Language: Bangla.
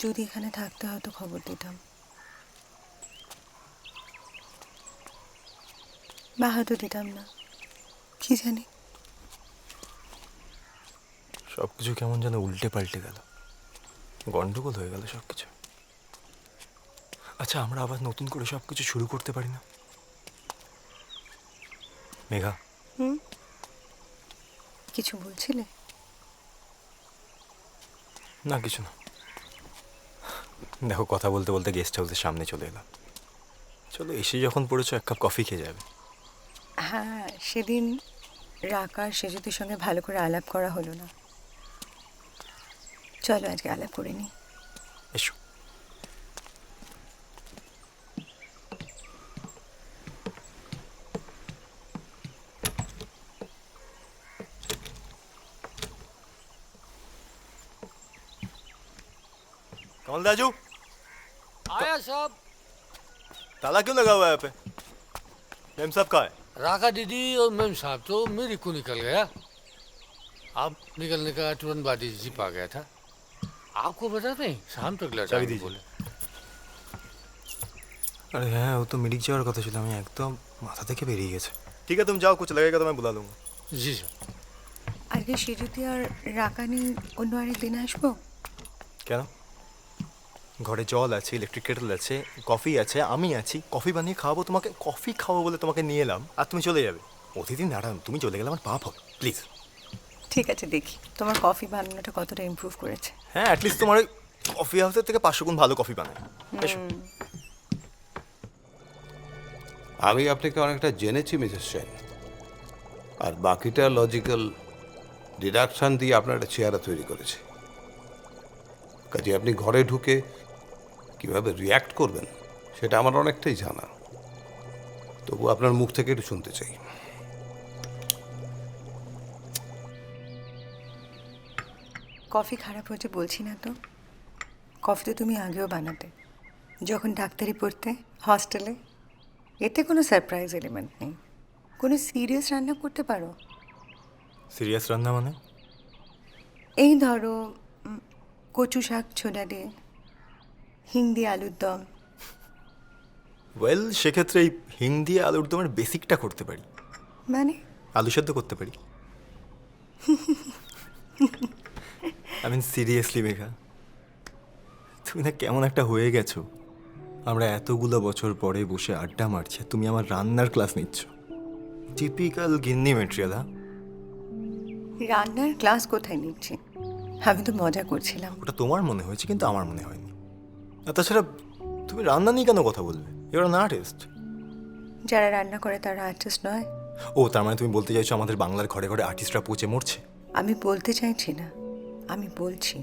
যদি এখানে থাকতে হয়তো খবর দিতাম, বা হয়তো দিতাম না, কি জানি। সব কিছু কেমন যেন উল্টে পাল্টে গেল, গন্ডগোল হয়ে গেল সব কিছু। আচ্ছা, আমরা আবার নতুন করে সব কিছু শুরু করতে পারি না মেঘা? কিছু বলছিলে? না, কিছু না। দেখো, কথা বলতে বলতে গেস্ট হাউসের সামনে চলে এলাম। চলো, এসে যখন পড়েছো এক কাপ কফি খেয়ে যাবে। হ্যাঁ, সেদিন রাকা আর সেজুতির সঙ্গে ভালো করে আলাপ করা হলো না। চলো আজকে আলাপ করে নিই। এসো। कमल दाजू, आया साहब। ताला क्यों लगा हुआ है यहाँ पे? मेम साहब कहाँ है? राका दीदी और मेम साहब तो मेरी को निकल गया। आप निकलने का तुरंत बाद ही जिप आ गया था। आपको बता दें, शाम तक लौटा चाबी दीजिए। बोले। अरे হ্যাঁ, ও তো মিরিক যাওয়ার কথা ছিল, আমি একদম মাথা থেকে বেরিয়ে গেছে। ঠিক আছে, तुम जाओ, कुछ लगेगा तो मैं बुला लूंगा। जी सर। আজকে সেজুতি আর রাকা নিয়ে অন্য আরেক দিন আসবো। কেন? ঘরে জল আছে, ইলেকট্রিক কেটল আছে, কফি আছে, আমি আছি, কফি বানিয়ে খাওয়াবো তোমাকে। কফি খাওয়াবো বলে তোমাকে নিয়ে এলাম আর তুমি চলে যাবে? অতিথি নারায়ণ, তুমি চলে গেলে আমার পাপ হবে, প্লিজ। ঠিক আছে, দেখি তোমার কফি বানানোটা কতটা ইমপ্রুভ করেছে। হ্যাঁ, অ্যাটলিস্ট তোমার ওই কফি হাউসের থেকে 500 গুণ ভালো কফি বানায়। এসো। আমি আপনাকে অনেকটা জেনেছি মিসেস সেন, আর বাকিটা লজিক্যাল ডিডাকশন দিয়ে আপনার একটা চেহারা তৈরি করেছে। কাজে আপনি ঘরে ঢুকে কিভাবে রিয়্যাক্ট করবেন সেটা আমার অনেকটাই জানা। তবু আপনার মুখ থেকে একটু শুনতে চাই। কফি খারাপ হয়েছে বলছি না তো। কফি তো তুমি আগেও বানাতে, যখন ডাক্তারি পড়তে হস্টেলে। এতে কোনো সারপ্রাইজ এলিমেন্ট নেই। কোনো সিরিয়াস রান্না করতে পারো। সিরিয়াস রান্না মানে? এই ধরো কচু শাক ছোলা দিয়ে, হিং দিয়ে আলুর দম। ওয়েল, সেক্ষেত্রে এই হিং দিয়ে আলুর দমের বেসিকটা করতে পারি। মানে আলু সেদ্ধ করতে পারি। আই মিন সিরিয়াসলি মেঘা, তুমি না কেমন একটা হয়ে গেছো। আমরা এতগুলো বছর পরে বসে আড্ডা মারছি, তুমি আমার রান্নার ক্লাস নিচ্ছ। টিপিক্যাল গিন্নি মেটেরিয়াল। হ্যাঁ, রান্নার ক্লাস কোথায় নিচ্ছি? আমি তো মজা করছিলাম। ওটা তোমার মনে হয়েছে, কিন্তু আমার মনে হয়নি। আর তাছাড়া তুমি রান্না নিয়ে কেন কথা বলবে? Your an artist. যারা রান্না করে তারা আর্টিস্ট নয়। ও, তার মানে তুমি বলতে চাইছো আমাদের বাংলার ঘরে ঘরে আর্টিস্টরা পচে মরছে? আমি বলতে চাইছি না, আমি বলছি